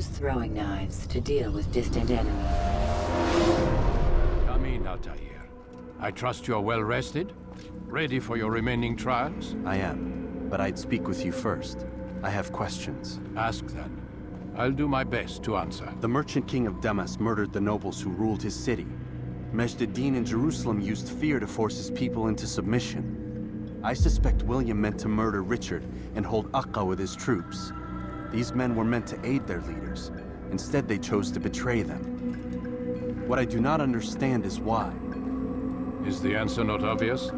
use throwing knives to deal with distant enemies. Come in, Altair. I trust you're well rested? Ready for your remaining trials? I am, but I'd speak with you first. I have questions. Ask then. I'll do my best to answer. The merchant king of Damas murdered the nobles who ruled his city. Majd ad-Din in Jerusalem used fear to force his people into submission. I suspect William meant to murder Richard and hold Akka with his troops. These men were meant to aid their leaders. Instead, they chose to betray them. What I do not understand is why. Is the answer not obvious?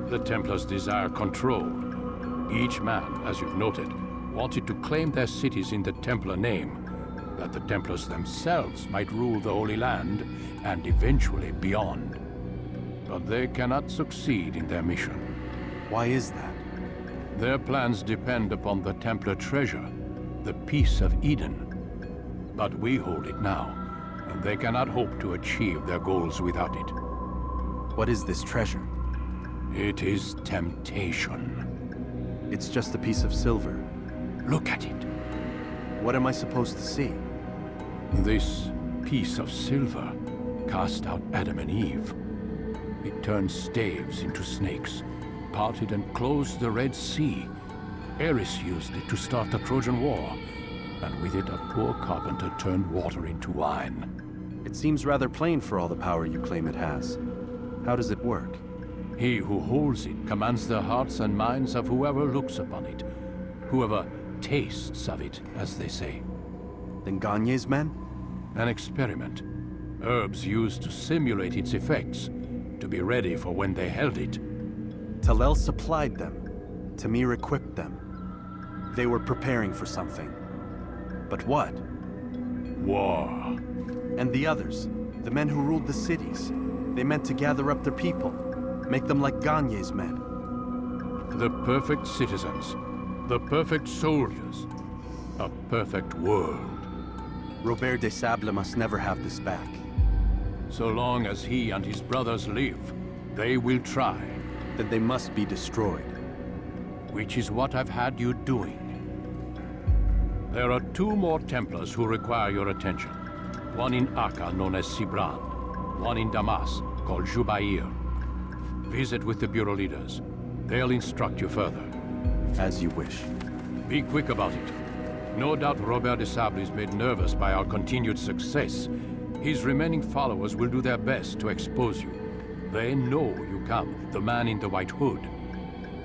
The Templars desire control. Each man, as you've noted, wanted to claim their cities in the Templar name, that the Templars themselves might rule the Holy Land and eventually beyond. But they cannot succeed in their mission. Why is that? Their plans depend upon the Templar treasure, the Peace of Eden. But we hold it now, and they cannot hope to achieve their goals without it. What is this treasure? It is temptation. It's just a piece of silver. Look at it. What am I supposed to see? This piece of silver cast out Adam and Eve. It turned staves into snakes, parted and closed the Red Sea. Eris used it to start the Trojan War, and with it a poor carpenter turned water into wine. It seems rather plain for all the power you claim it has. How does it work? He who holds it commands the hearts and minds of whoever looks upon it, whoever tastes of it, as they say. Then Gagne's men? An experiment. Herbs used to simulate its effects, to be ready for when they held it. Talel supplied them. Tamir equipped them. They were preparing for something. But what? War. And the others, the men who ruled the cities, they meant to gather up their people, make them like Gagne's men. The perfect citizens, the perfect soldiers, a perfect world. Robert de Sable must never have this back. So long as he and his brothers live, they will try. Then they must be destroyed. Which is what I've had you doing. There are two more Templars who require your attention. One in Akka, known as Sibran. One in Damas, called Jubair. Visit with the Bureau leaders. They'll instruct you further. As you wish. Be quick about it. No doubt Robert de Sable is made nervous by our continued success. His remaining followers will do their best to expose you. They know you come, the man in the white hood.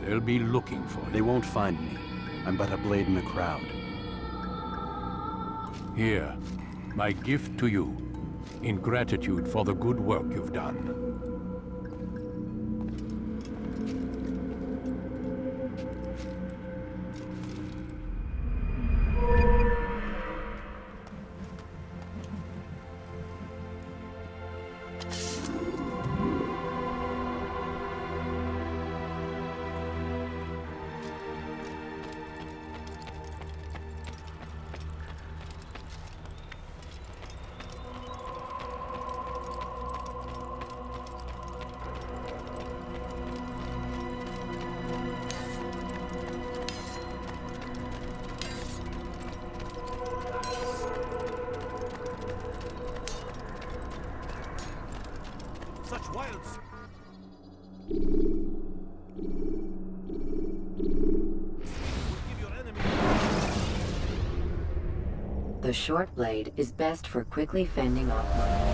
They'll be looking for you. They won't find me. I'm but a blade in the crowd. Here, my gift to you, in gratitude for the good work you've done. Such wilds! The short blade is best for quickly fending off mines.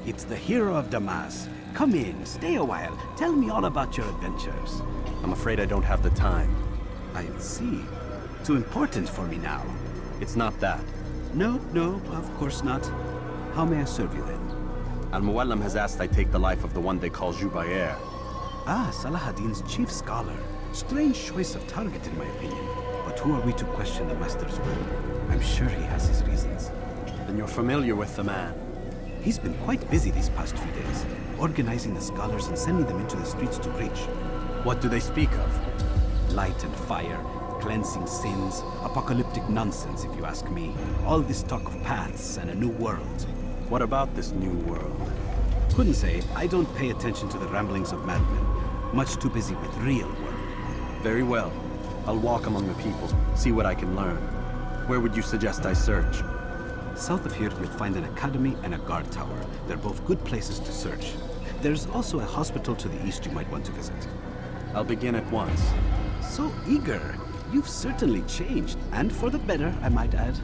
It's the hero of Damas. Come in, stay a while. Tell me all about your adventures. I'm afraid I don't have the time. I see. Too important for me now. It's not that. No, of course not. How may I serve you then? Al-Muallim has asked I take the life of the one they call Jubair. Ah, Salah ad-Din's chief scholar. Strange choice of target in my opinion. But who are we to question the Master's will? I'm sure he has his reasons. Then you're familiar with the man. He's been quite busy these past few days, organizing the scholars and sending them into the streets to preach. What do they speak of? Light and fire, cleansing sins, apocalyptic nonsense if you ask me. All this talk of paths and a new world. What about this new world? couldn't say. I don't pay attention to the ramblings of madmen. Much too busy with real work. Very well. I'll walk among the people, see what I can learn. Where would you suggest I search? South of here, you'll find an academy and a guard tower. They're both good places to search. There's also a hospital to the east you might want to visit. I'll begin at once. So eager. You've certainly changed, and for the better, I might add.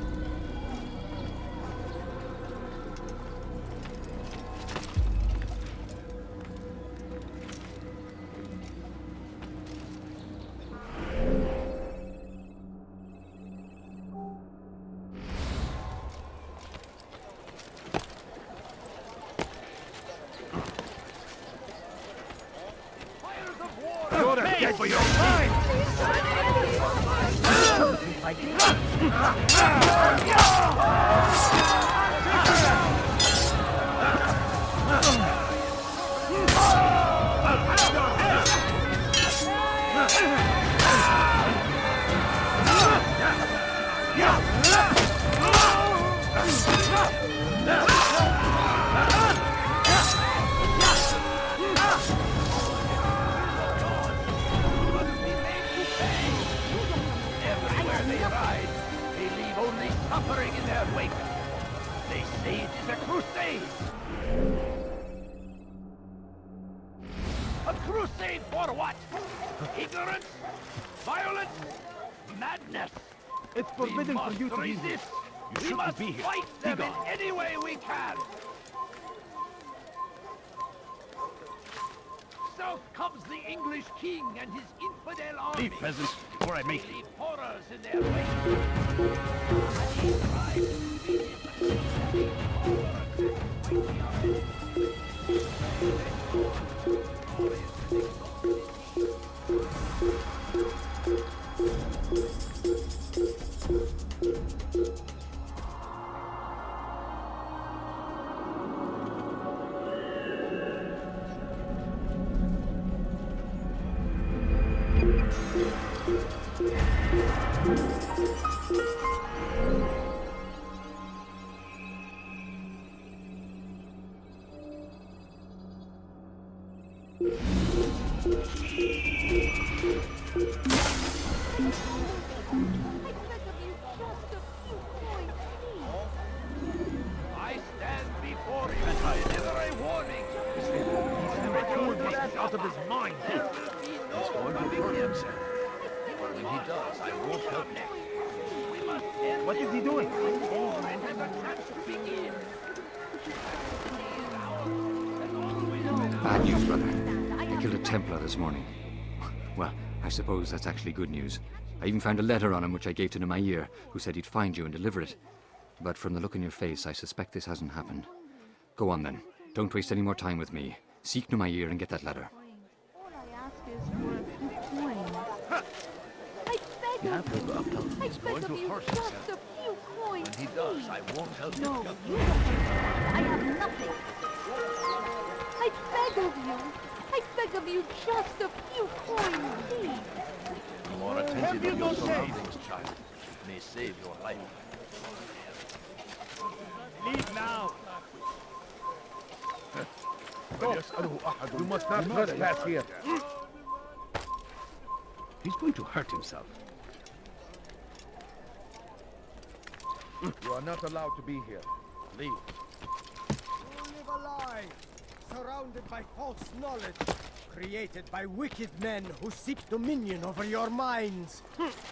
It's forbidden for you to resist. We must fight them in any way we can. South comes the English king and his infidel army. Leave, peasants, before I make you. Leave horrors in their wake. And he drives I stand before you. Never a warning. Out of his mind. There will be no coming himself. When he does, I won't help next. We must end What is he doing? and have a chance to begin. Bad news, brother. They killed a Templar this morning. Well, I suppose that's actually good news. I even found a letter on him which I gave to Nemair, who said he'd find you and deliver it. But from the look in your face, I suspect this hasn't happened. Go on then. Don't waste any more time with me. Seek Nemair and get that letter. All I ask is for a few coins. I beg You of have to you. go up to I He's beg going of to you, hurt just himself. a few coins. When he does, I won't help No, him. you don't. I have nothing. I beg of you. I beg of you, just a few coins, please. The more attentive to your surroundings, child, may save your life. Leave now. You must not trespass here. He's going to hurt himself. You are not allowed to be here. Leave. You live a lie, surrounded by false knowledge, created by wicked men who seek dominion over your minds.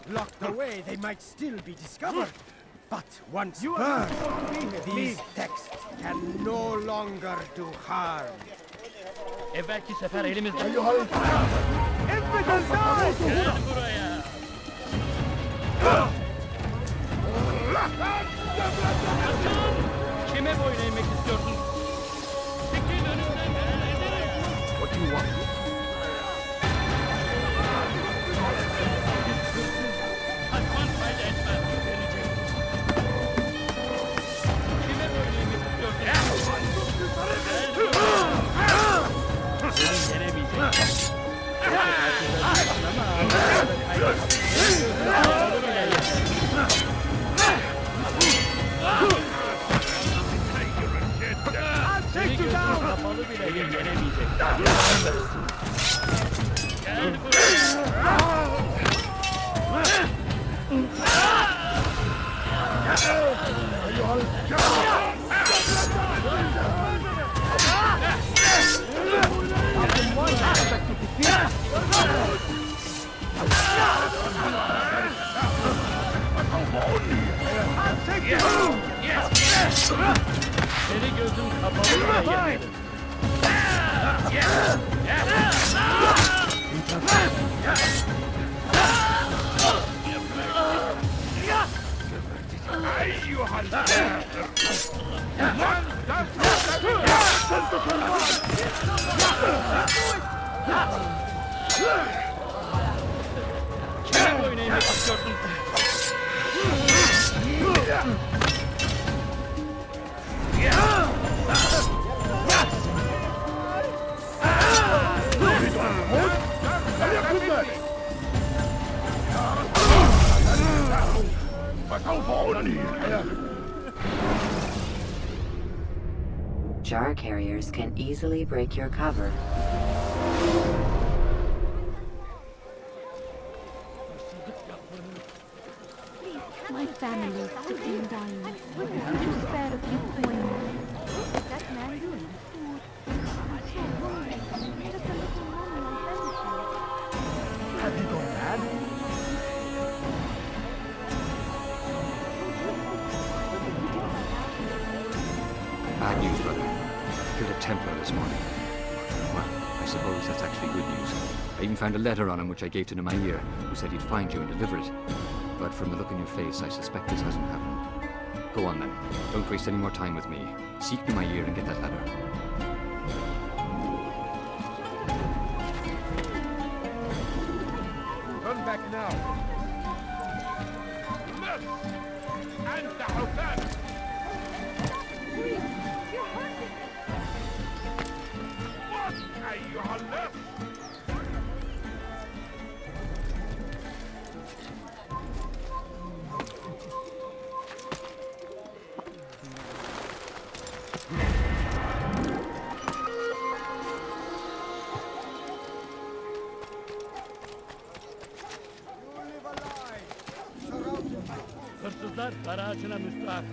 Locked away, they might still be discovered. But once burned, these texts can no longer do harm. Evvelki sefer elimizde. Gel buraya. Kaçın! Kime boyun eğmek istiyorsun? Çekil önümden. What do you want? Kaçman fayda etmez. Kime boyun eğmek istiyorsun? Gel buraya. Seni yenemeyecek. I'll take you down! I'll take you! Seni gözüm kapalı geldim. Kime boyun eğmek istiyorsun? Jar carriers can easily break your cover. My family is sick and dying. Would you spare a few coins? What's that man doing? Food. I'm so hungry. Just a little money on fellowship. Have you gone mad? Bad news, brother. I killed a Templar this morning. Well, I suppose that's actually good news. I even found a letter on him which I gave to Namair, who said he'd find you and deliver it. But from the look on your face, I suspect this hasn't happened. Go on then. Don't waste any more time with me. Seek Namair and get that letter. Turn back now. أنت حسام. أيها اللص. Hırsızlar para ağacına müstahak.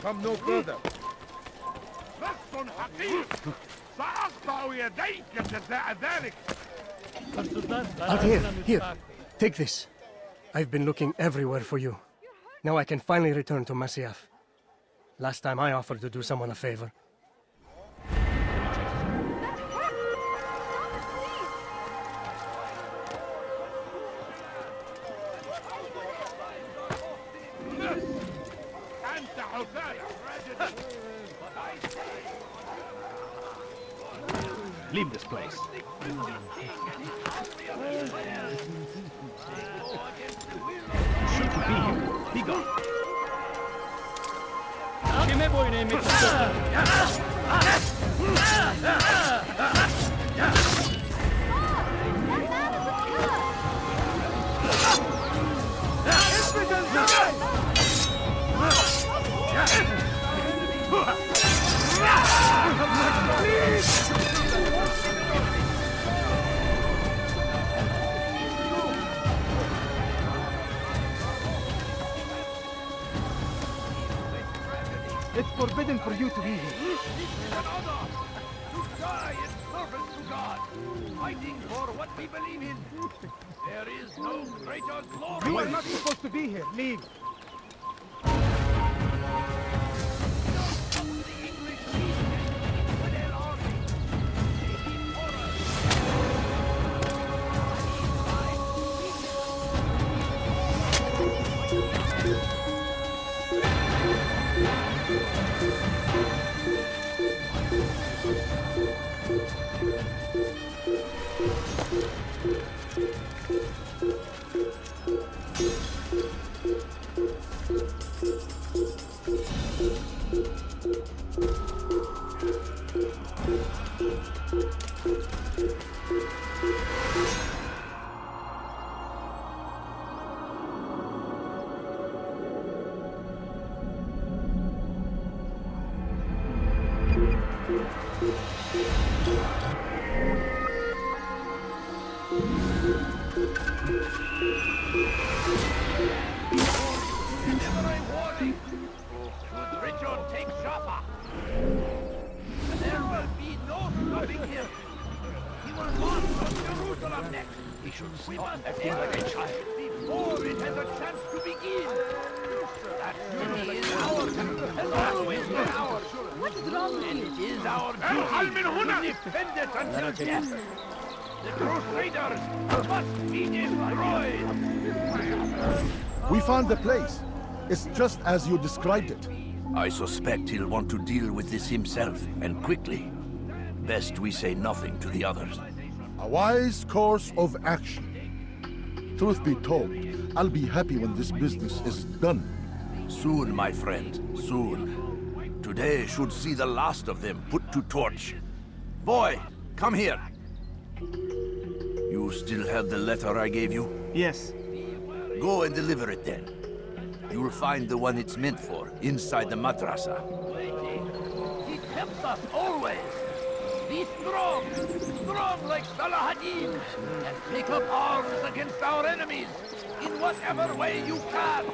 Come no further. لص حقير. سأقطع يديك جزاء ذلك. Hırsızlar para Out here, ağacına here. müstahak. Take this. I've been looking everywhere for you. Now I can finally return to Masyaf. Last time I offered to do someone a favor. أنت حسام. Leave this place. Shouldn't be here. Be gone. Kime boyun eğmek istiyorsun? It's forbidden for you to be here. To die in service to God, fighting for what we believe in. There is no greater glory. You are not supposed to be here. Leave. Whenever I warning. Should Richard take Jaffa, there will be no stopping him. He will march on Jerusalem next. We should stop every child before it has a chance to begin. That city is ours, has always been ours. What's wrong with you? It is our duty to defend it until death. The Crusaders must be destroyed. We found the place. It's just as you described it. I suspect he'll want to deal with this himself, and quickly. Best we say nothing to the others. A wise course of action. Truth be told, I'll be happy when this business is done. Soon, my friend, soon. Today should see the last of them put to torch. Boy, come here. You still have the letter I gave you? Yes. Go and deliver it then. You'll find the one it's meant for inside the madrasa. He tempts us always. Be strong, strong like Salahadin, and take up arms against our enemies in whatever way you can.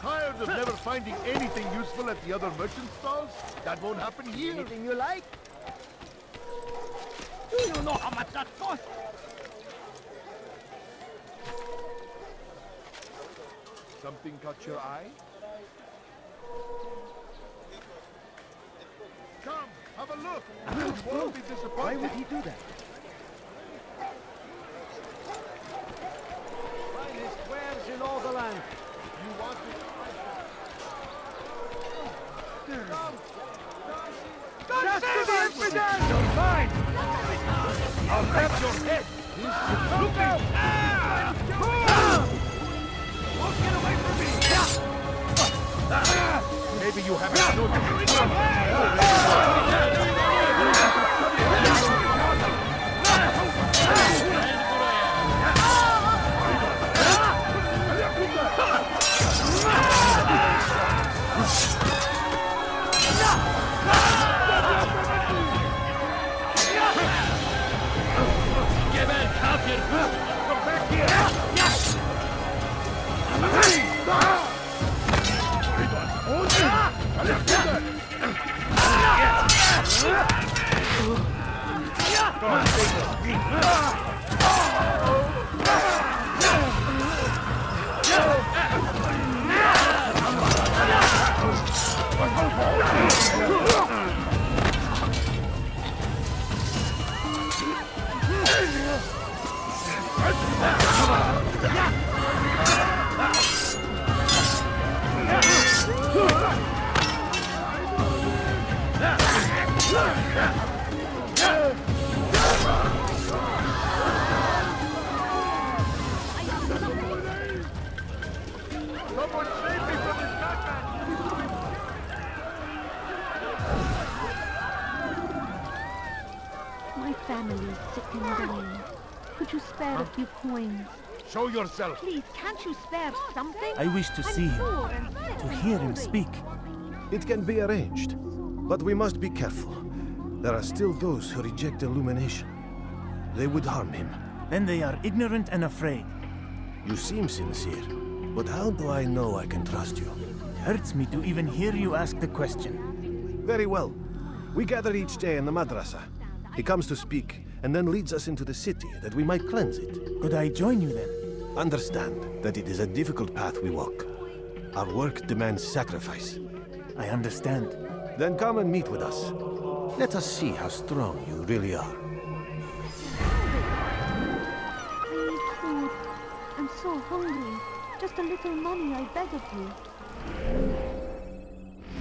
Tired of never finding anything useful at the other merchant stalls? That won't happen here. Anything you like? Do you know how much that costs? Something caught your eye? Come, have a look. You won't be disappointed. Why would he do that? Finest wares in all the land. You want to... You're fine. I'll have your head. Look out! Don't get away from me! Maybe you haven't noticed. My family is sick and dying. Could you spare a few coins? Show yourself. Please, can't you spare something? I wish to see him, Poor and sick to and hear him hungry. speak. It can be arranged, but we must be careful. There are still those who reject illumination. They would harm him. Then they are ignorant and afraid. You seem sincere, but how do I know I can trust you? It hurts me to even hear you ask the question. Very well. We gather each day in the madrasa. He comes to speak, and then leads us into the city that we might cleanse it. Could I join you then? Understand that it is a difficult path we walk. Our work demands sacrifice. I understand. Then come and meet with us. Let us see how strong you really are. I need food. I'm so hungry. Just a little money, I beg of you.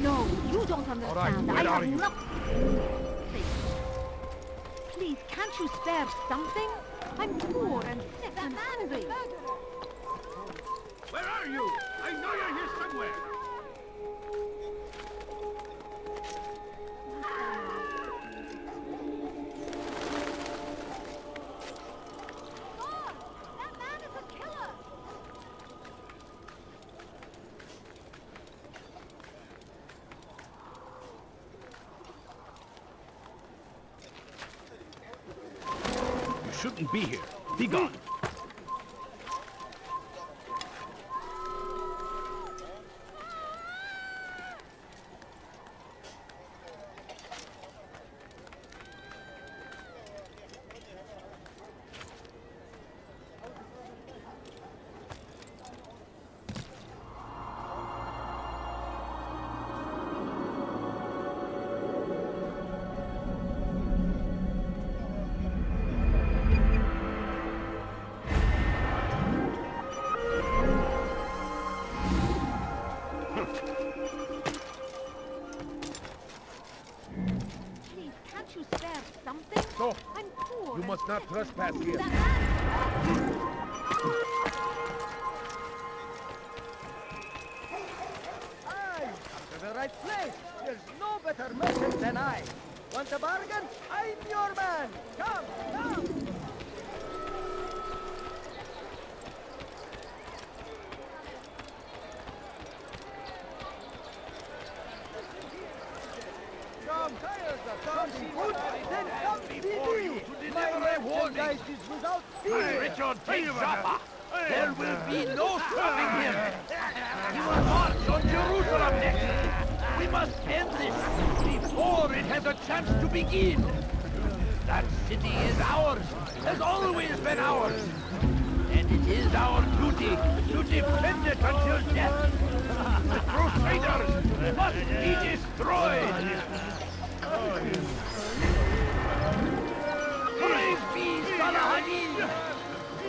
No, you don't understand. where I are have you? nothing. Please, can't you spare something? I'm poor and sick and hungry. Where are you? I know you're here somewhere. That man is a killer! You shouldn't be here. Be gone. Please, can't you spare something? So, I'm poor. you and must not sick. trespass here. That man Aye, come to the right place. There's no better merchant than I. Want a bargain? I'm your man. Come, come. Some tires of something good, then come see before you me. to My deliver a warning. merchandise is without Hey, fear. Richard, take Jaffa. There will be no stopping him. He will march on Jerusalem next. We must end this before it has a chance to begin. That city is ours, has always been ours. And it is our duty to defend it until death. The Crusaders must be destroyed. Praise be Saladin!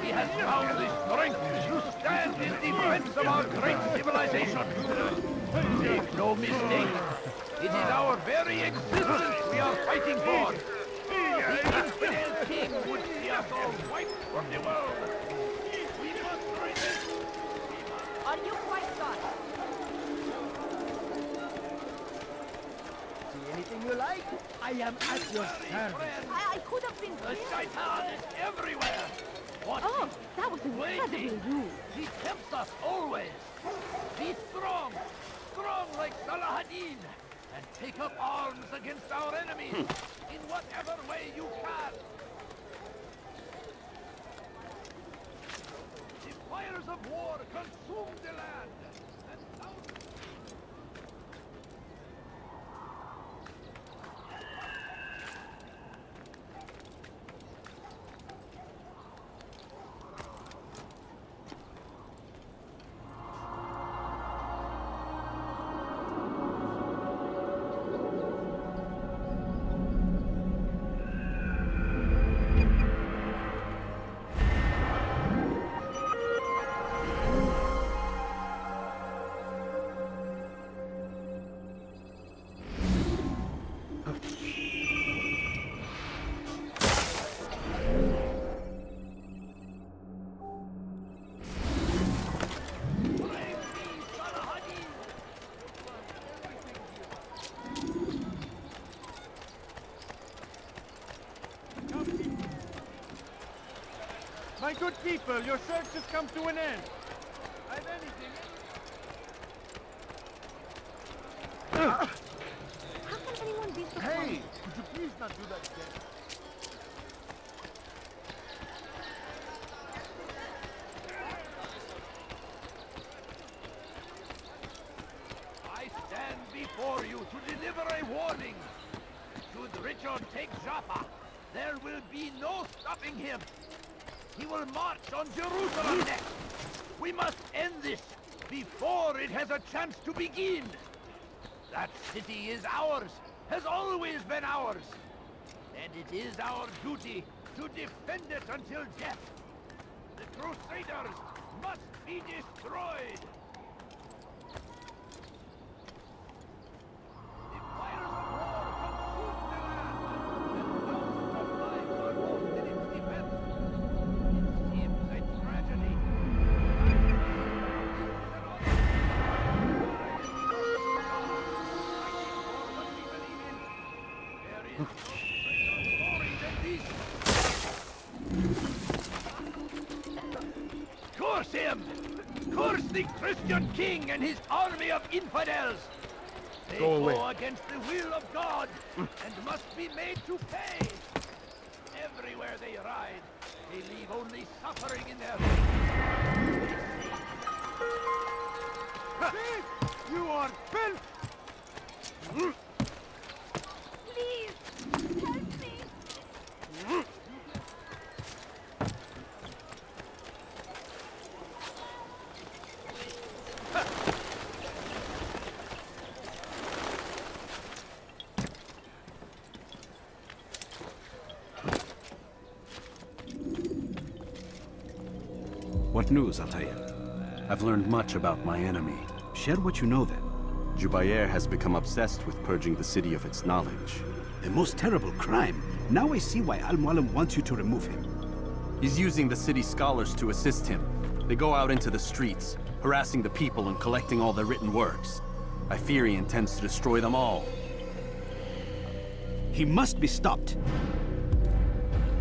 He has found the strength to stand in defense of our great civilization. Make no mistake, it is our very existence we are fighting for. The infidel king would see us all wiped from the world. We must resist. Are you quite done? See anything you like? I am at your service. I could have been The killed. shaitan is everywhere. Oh, that was incredibly rude. He tempts us always. Be strong, strong like Saladin, and take up arms against our enemies in whatever way you can. The fires of war consume the land, and thousands... My good people, your search has come to an end. I've anything. How can anyone be so Hey, could you please not do that again? I stand before you to deliver a warning. Should Richard take Joppa, there will be no stopping him. He will march on Jerusalem next. We must end this before it has a chance to begin. That city is ours, has always been ours. And it is our duty to defend it until death. The Crusaders must be destroyed. The fires of war consume the land, and thousands of lives are lost in its defense. It seems a tragedy. Curse him! Curse the Christian king and his army of infidels! They go against the will of God and must be made to pay! Everywhere they ride, they leave only suffering in their wake. You are filth! Please, help me. What news, Altair? I've learned much about my enemy. Share what you know then. Jubair has become obsessed with purging the city of its knowledge. The most terrible crime. Now I see why Al-Mualim wants you to remove him. He's using the city scholars to assist him. They go out into the streets, harassing the people and collecting all their written works. I fear he intends to destroy them all. He must be stopped.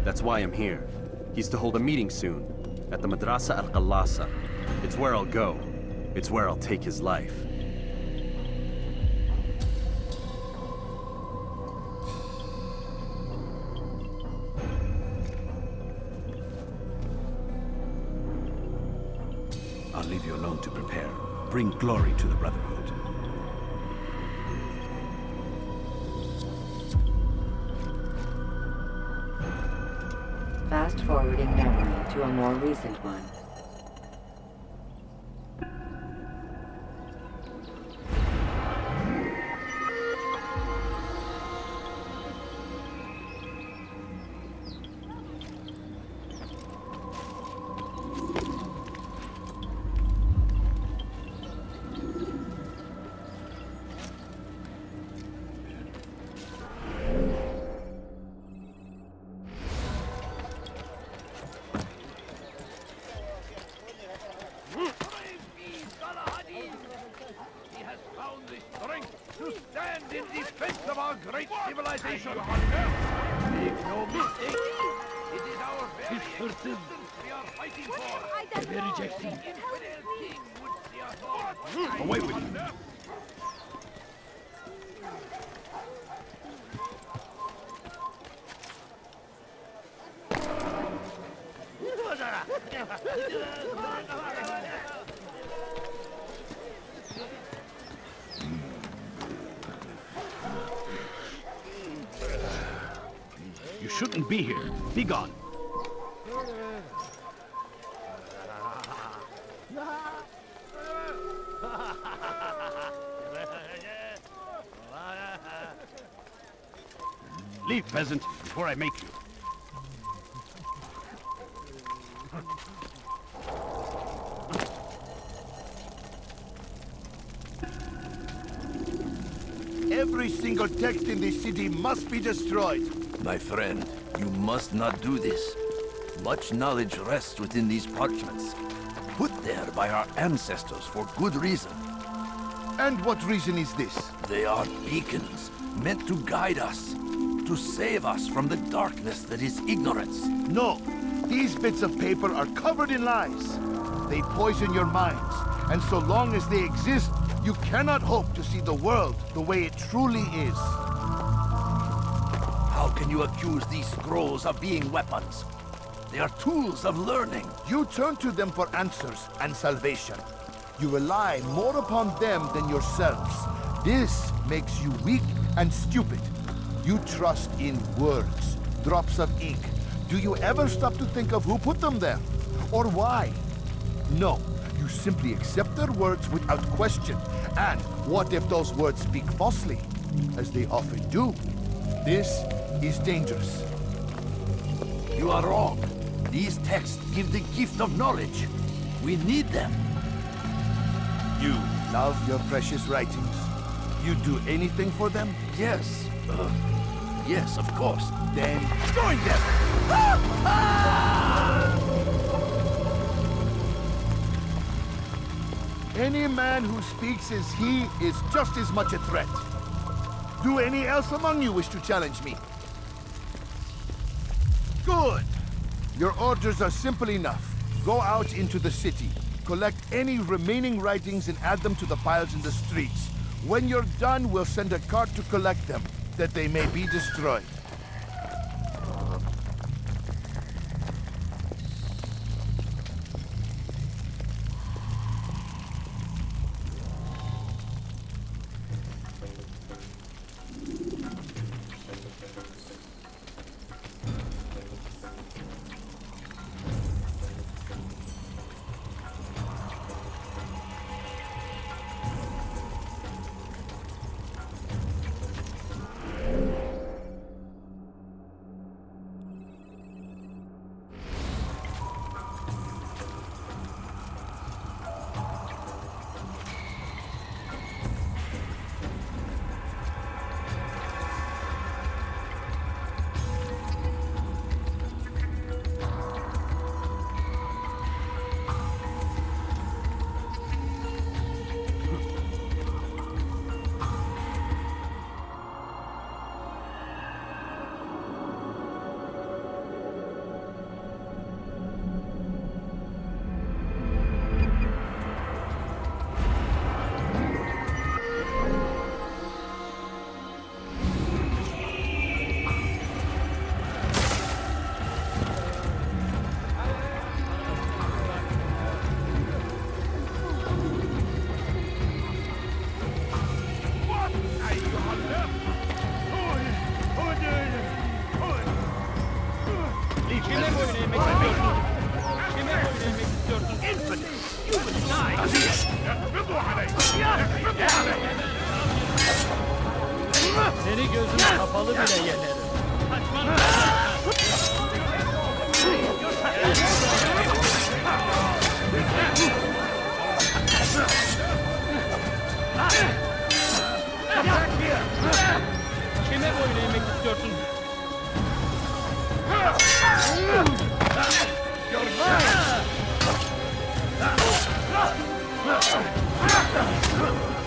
That's why I'm here. He's to hold a meeting soon, at the Madrasa al-Qallasa. It's where I'll go. It's where I'll take his life. I'll leave you alone to prepare. Bring glory to the Brotherhood. Fast-forwarding memory to a more recent one. Great civilization. Make no mistake, it is our very existence we are fighting for. The very Jackson. King would see us all. Away with you. You shouldn't be here. Be gone. Leave, peasant, before I make you. Every single text in this city must be destroyed. My friend, you must not do this. Much knowledge rests within these parchments, put there by our ancestors for good reason. And what reason is this? They are beacons, meant to guide us, to save us from the darkness that is ignorance. No, These bits of paper are covered in lies. They poison your minds, and so long as they exist, you cannot hope to see the world the way it truly is. How can you accuse these scrolls of being weapons? They are tools of learning. You turn to them for answers and salvation. You rely more upon them than yourselves. This makes you weak and stupid. You trust in words, drops of ink. Do you ever stop to think of who put them there? Or why? No, you simply accept their words without question. And what if those words speak falsely? As they often do. This is dangerous. You are wrong. These texts give the gift of knowledge. We need them. You love your precious writings. You do anything for them? Yes. Yes, of course. Then join them! Any man who speaks as he is just as much a threat. Do any else among you wish to challenge me? Good! Your orders are simple enough. Go out into the city, collect any remaining writings and add them to the piles in the streets. When you're done, we'll send a cart to collect them, that they may be destroyed. Seni gözüme kapalı bile yenerim. Kime boyun eğmek istiyorsun?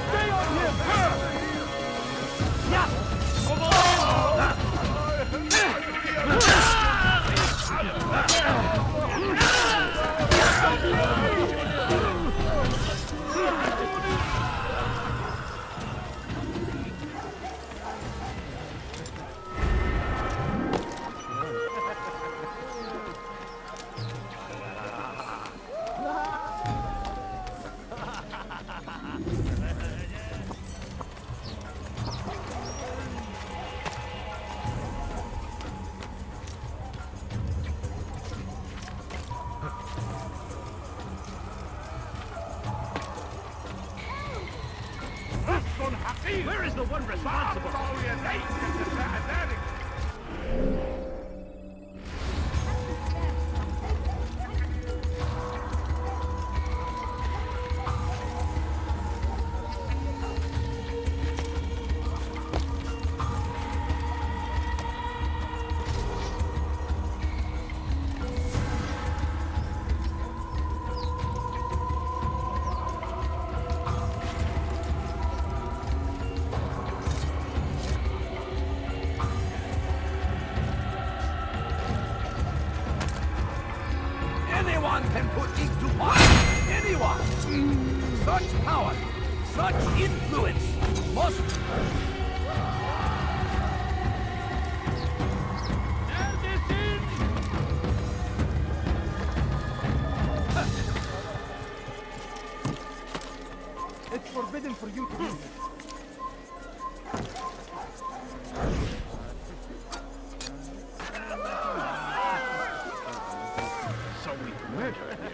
Stay on him! Yeah! Where is the one responsible? lost! It's forbidden for you to be here. So we murdered him.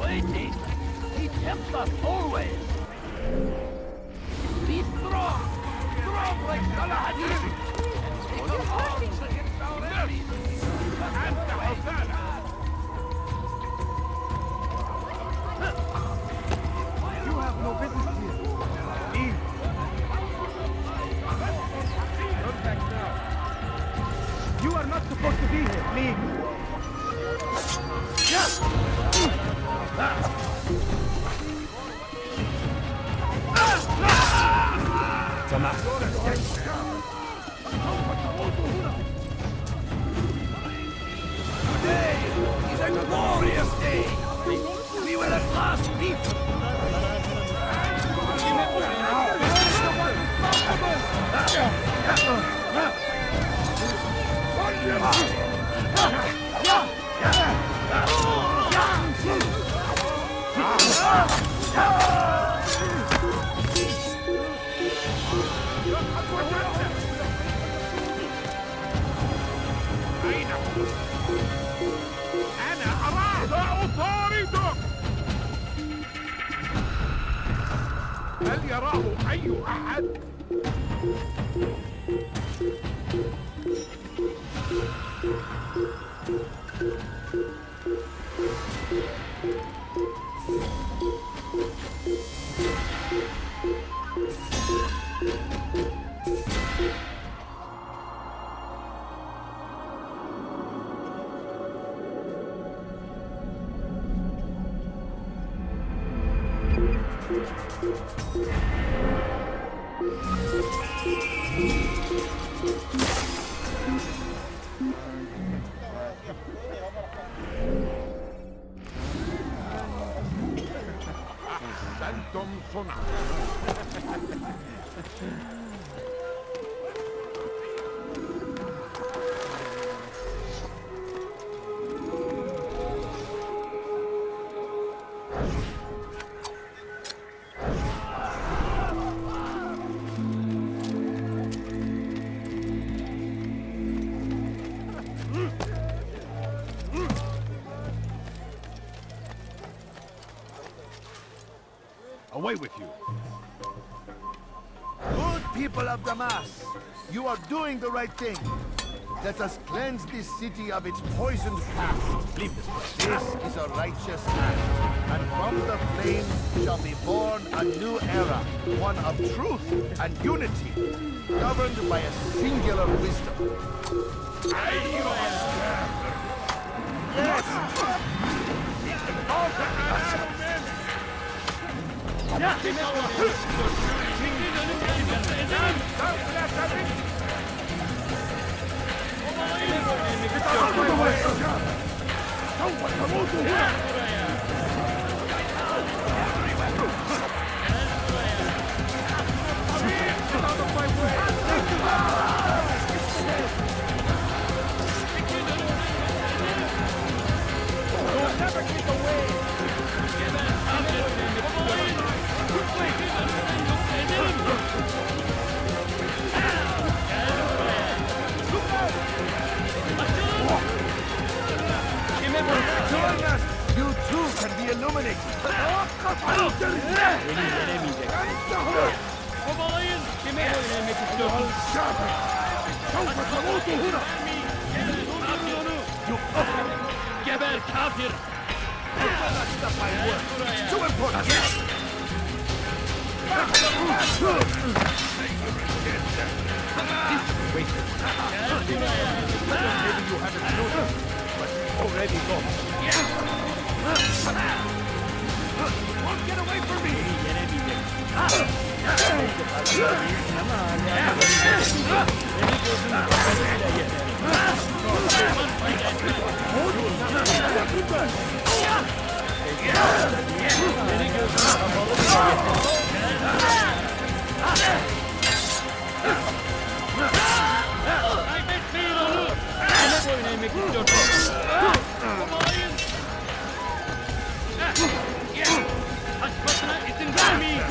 Waiting! He tempts us always! Be strong! Strong like Galahadin! Take up arms against our enemies! And the Hosanna! You have no business here. Leave. Come back now. You are not supposed to be here. Leave. Yes! Today is a glorious day! We will at last meet! أنا أراه أطاردك. هل يراه أي أحد؟ أحسنتم صنعا. Away with you. Good people of Damas, you are doing the right thing. Let us cleanse this city of its poisoned past. Leave this place. This is a righteous act, and from the flames shall be born a new era, one of truth and unity, governed by a singular wisdom. Yes! Join us, you too! Geber kafir! It's too important! Maybe you haven't noticed, but he's already lost. Won't get away from me! Kaybetmeyin onu! Kime boyun eğmek istiyorsun? Kovalayın! Kaçmasına izin vermeyin!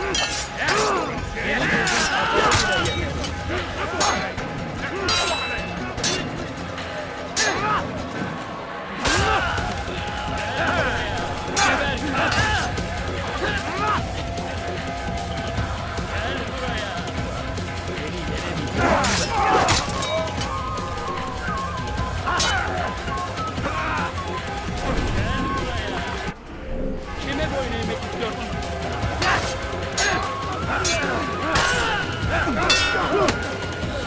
Kime boyun eğmek istiyorsun?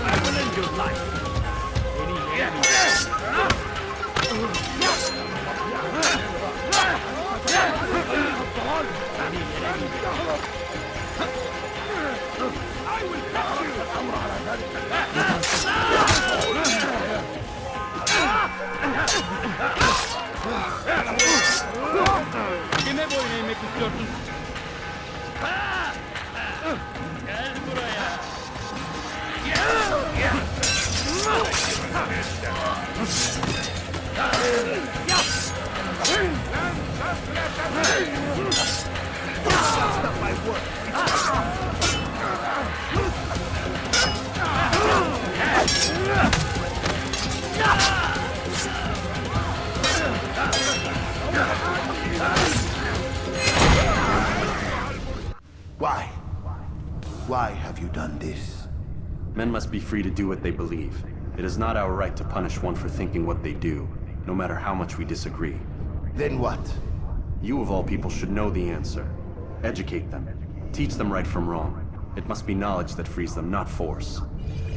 I will end your life! I will Kime boyun eğmek istiyorsun? Gel buraya. That's not my work! Why? Why have you done this? Men must be free to do what they believe. It is not our right to punish one for thinking what they do, no matter how much we disagree. Then what? You of all people should know the answer. Educate them. Teach them right from wrong. It must be knowledge that frees them, not force.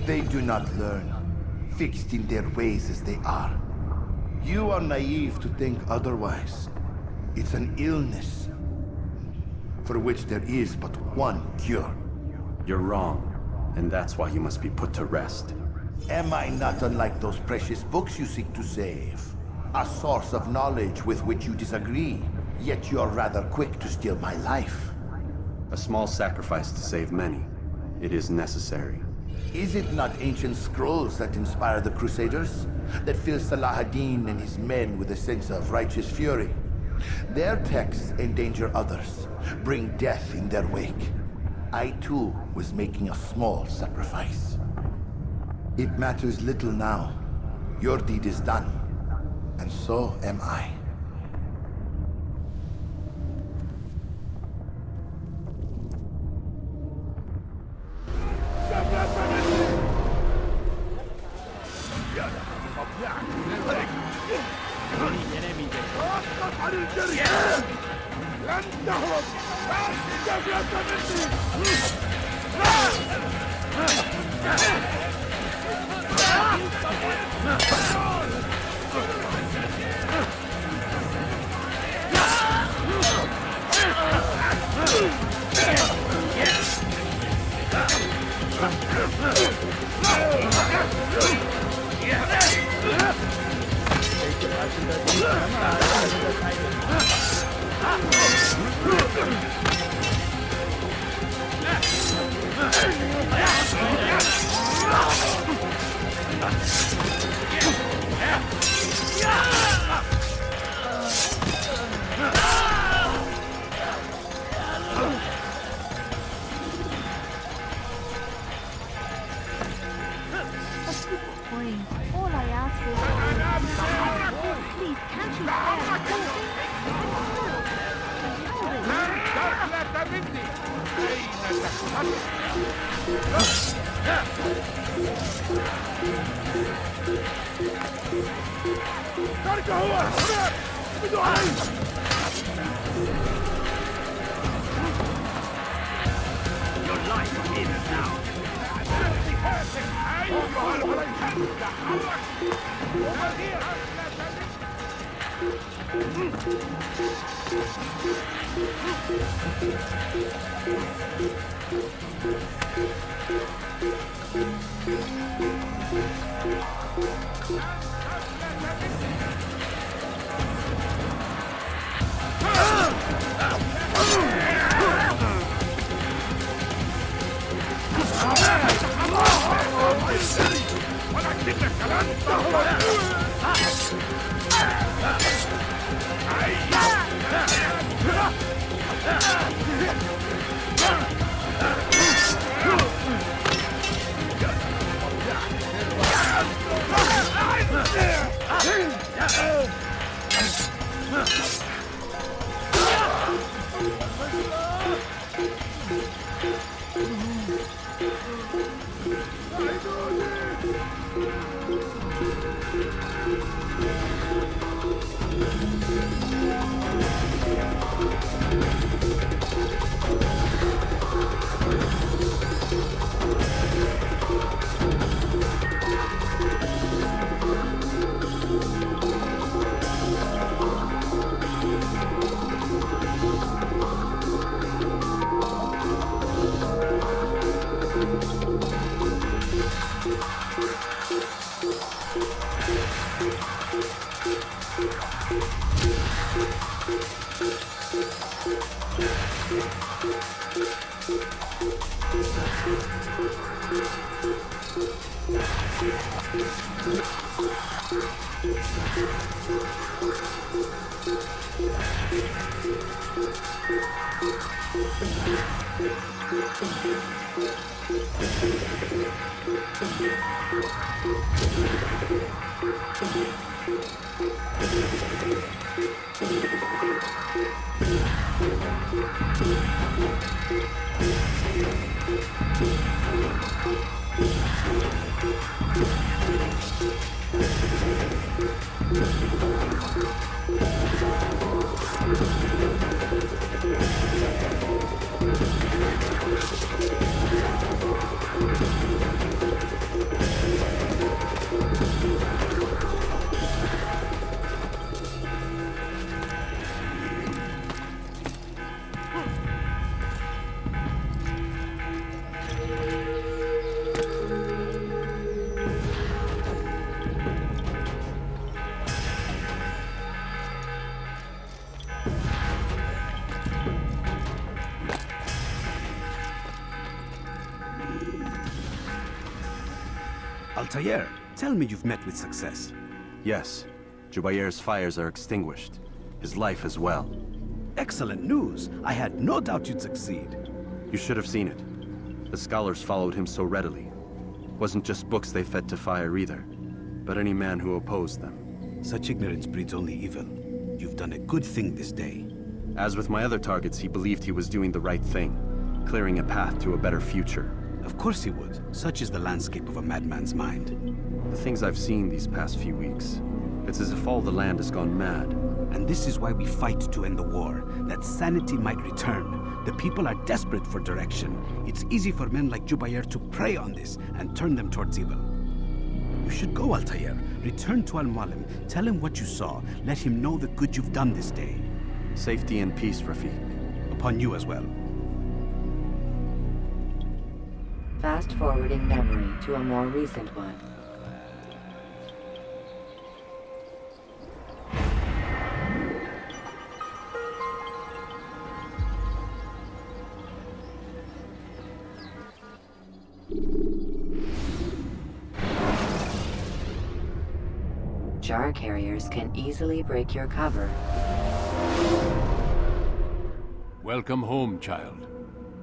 They do not learn, fixed in their ways as they are. You are naive to think otherwise. It's an illness for which there is but one cure. You're wrong, and that's why you must be put to rest. Am I not unlike those precious books you seek to save? A source of knowledge with which you disagree, yet you're rather quick to steal my life. A small sacrifice to save many. It is necessary. Is it not ancient scrolls that inspire the Crusaders? That fill Salah ad-Din and his men with a sense of righteous fury? Their texts endanger others, bring death in their wake. I too was making a small sacrifice. It matters little now. Your deed is done, and so am I. All I ask for is please, can't you Don't let them in there! Your life ends now. Over here! Altair, tell me you've met with success. Yes. Jubair's fires are extinguished. His life as well. Excellent news. I had no doubt you'd succeed. You should have seen it. The scholars followed him so readily. Wasn't just books they fed to fire either, but any man who opposed them. Such ignorance breeds only evil. You've done a good thing this day. As with my other targets, he believed he was doing the right thing, clearing a path to a better future. Of course he would. Such is the landscape of a madman's mind. The things I've seen these past few weeks, it's as if all the land has gone mad. And this is why we fight to end the war, that sanity might return. The people are desperate for direction. It's easy for men like Jubair to prey on this and turn them towards evil. You should go, Altair. Return to Al-Mualim. Tell him what you saw. Let him know the good you've done this day. Safety and peace, Rafiq. Upon you as well. Fast-forwarding memory to a more recent one. Jar carriers can easily break your cover. Welcome home, child.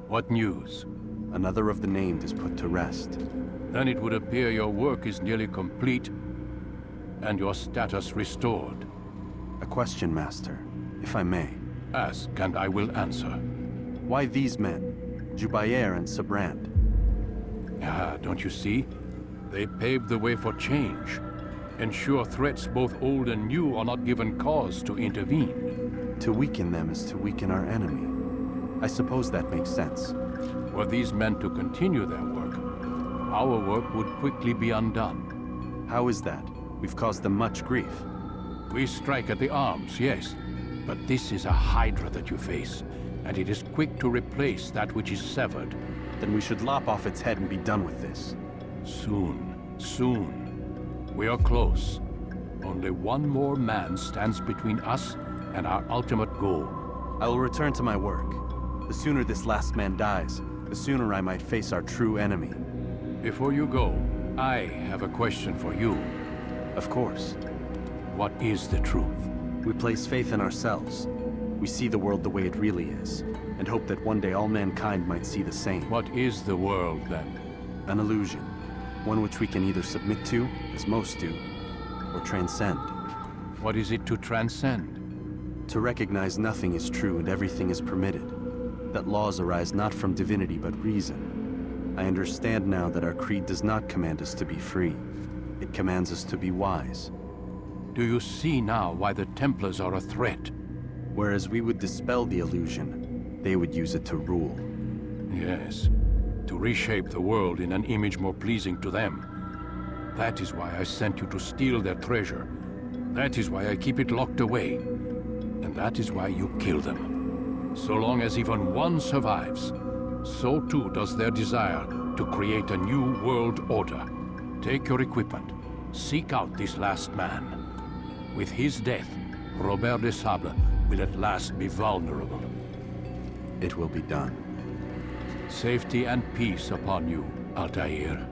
What news? Another of the named is put to rest. Then it would appear your work is nearly complete, and your status restored. A question, Master, if I may. Ask, and I will answer. Why these men, Jubair and Sabrand? Ah, don't you see? They paved the way for change. Ensure threats both old and new are not given cause to intervene. To weaken them is to weaken our enemy. I suppose that makes sense. Were these men to continue their work, our work would quickly be undone. How is that? We've caused them much grief. We strike at the arms, yes. But this is a hydra that you face, and it is quick to replace that which is severed. Then we should lop off its head and be done with this. Soon, soon. We are close. Only one more man stands between us and our ultimate goal. I will return to my work. The sooner this last man dies, the sooner I might face our true enemy. Before you go, I have a question for you. Of course. What is the truth? We place faith in ourselves. We see the world the way it really is, and hope that one day all mankind might see the same. What is the world, then? An illusion. One which we can either submit to, as most do, or transcend. What is it to transcend? To recognize nothing is true and everything is permitted. That laws arise not from divinity but reason. I understand now that our creed does not command us to be free. It commands us to be wise. Do you see now why the Templars are a threat? Whereas we would dispel the illusion, they would use it to rule. Yes, to reshape the world in an image more pleasing to them. That is why I sent you to steal their treasure. That is why I keep it locked away. And that is why you kill them. So long as even one survives, so too does their desire to create a new world order. Take your equipment. Seek out this last man. With his death, Robert de Sable will at last be vulnerable. It will be done. Safety and peace upon you, Altair.